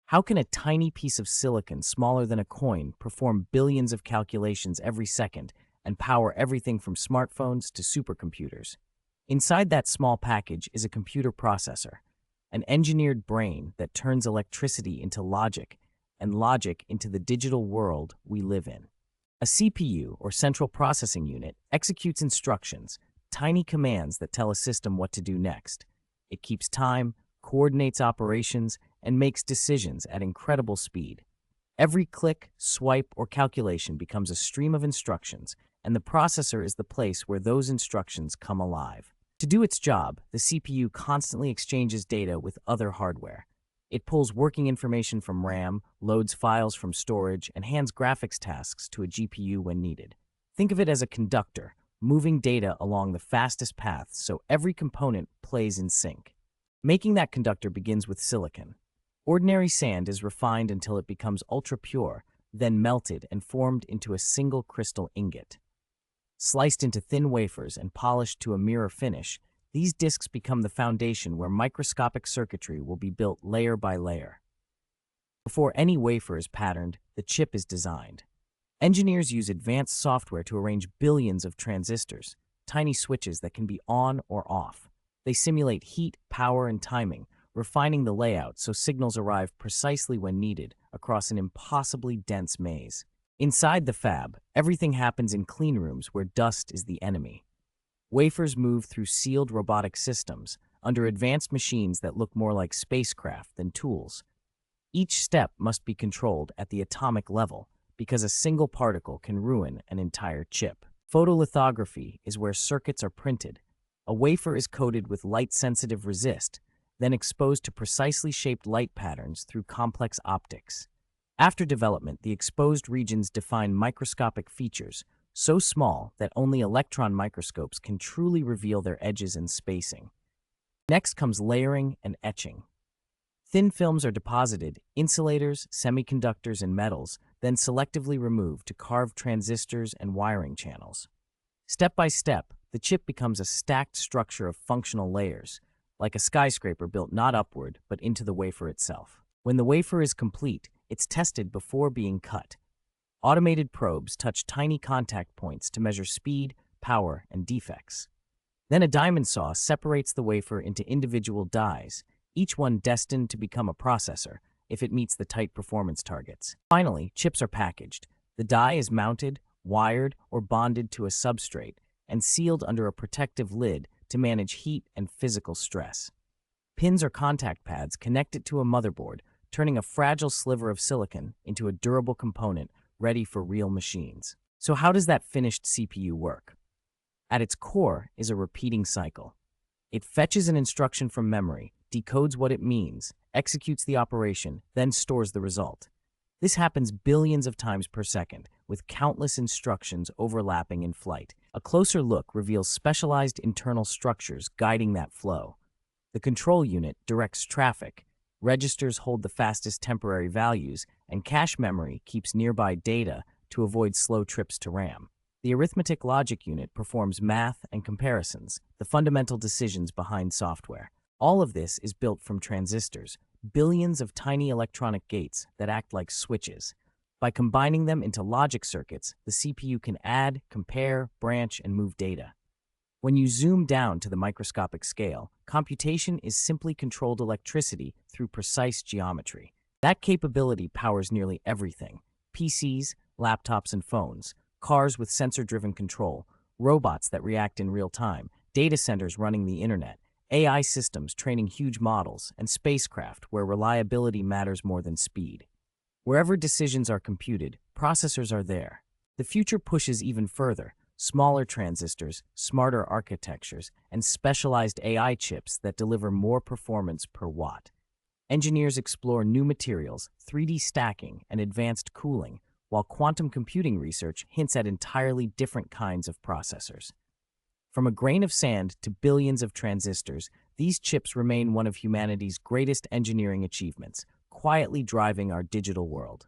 How can a tiny piece of silicon smaller than a coin perform billions of calculations every second and power everything from smartphones to supercomputers? Inside that small package is a computer processor, an engineered brain that turns electricity into logic and logic into the digital world we live in. A CPU, or central processing unit, executes instructions, tiny commands that tell a system what to do next. It keeps time, coordinates operations, and makes decisions at incredible speed. Every click, swipe, or calculation becomes a stream of instructions, and the processor is the place where those instructions come alive. To do its job, the CPU constantly exchanges data with other hardware. It pulls working information from RAM, loads files from storage, and hands graphics tasks to a GPU when needed. Think of it as a conductor, moving data along the fastest path so every component plays in sync. Making that conductor begins with silicon. Ordinary sand is refined until it becomes ultra-pure, then melted and formed into a single crystal ingot. Sliced into thin wafers and polished to a mirror finish, these discs become the foundation where microscopic circuitry will be built layer by layer. Before any wafer is patterned, the chip is designed. Engineers use advanced software to arrange billions of transistors, tiny switches that can be on or off. They simulate heat, power, and timing, refining the layout so signals arrive precisely when needed across an impossibly dense maze. Inside the fab, everything happens in clean rooms where dust is the enemy. Wafers move through sealed robotic systems, under advanced machines that look more like spacecraft than tools. Each step must be controlled at the atomic level, because a single particle can ruin an entire chip. Photolithography is where circuits are printed. A wafer is coated with light-sensitive resist, then exposed to precisely shaped light patterns through complex optics. After development, the exposed regions define microscopic features, so small that only electron microscopes can truly reveal their edges and spacing. Next comes layering and etching. Thin films are deposited, insulators, semiconductors, and metals, then selectively removed to carve transistors and wiring channels. Step by step, the chip becomes a stacked structure of functional layers, like a skyscraper built not upward, but into the wafer itself. When the wafer is complete, it's tested before being cut. Automated probes touch tiny contact points to measure speed, power, and defects. Then a diamond saw separates the wafer into individual dies, each one destined to become a processor if it meets the tight performance targets. Finally, chips are packaged. The die is mounted, wired, or bonded to a substrate, and sealed under a protective lid to manage heat and physical stress. Pins or contact pads connect it to a motherboard, turning a fragile sliver of silicon into a durable component ready for real machines. So how does that finished CPU work? At its core is a repeating cycle. It fetches an instruction from memory, decodes what it means, executes the operation, then stores the result. This happens billions of times per second, with countless instructions overlapping in flight. A closer look reveals specialized internal structures guiding that flow. The control unit directs traffic, registers hold the fastest temporary values, and cache memory keeps nearby data to avoid slow trips to RAM. The arithmetic logic unit performs math and comparisons, the fundamental decisions behind software. All of this is built from transistors, billions of tiny electronic gates that act like switches. By combining them into logic circuits, the CPU can add, compare, branch, and move data. When you zoom down to the microscopic scale, computation is simply controlled electricity through precise geometry. That capability powers nearly everything: PCs, laptops, and phones, cars with sensor-driven control, robots that react in real time, data centers running the internet, AI systems training huge models, and spacecraft where reliability matters more than speed. Wherever decisions are computed, processors are there. The future pushes even further: smaller transistors, smarter architectures, and specialized AI chips that deliver more performance per watt. Engineers explore new materials, 3D stacking, and advanced cooling, while quantum computing research hints at entirely different kinds of processors. From a grain of sand to billions of transistors, these chips remain one of humanity's greatest engineering achievements, quietly driving our digital world.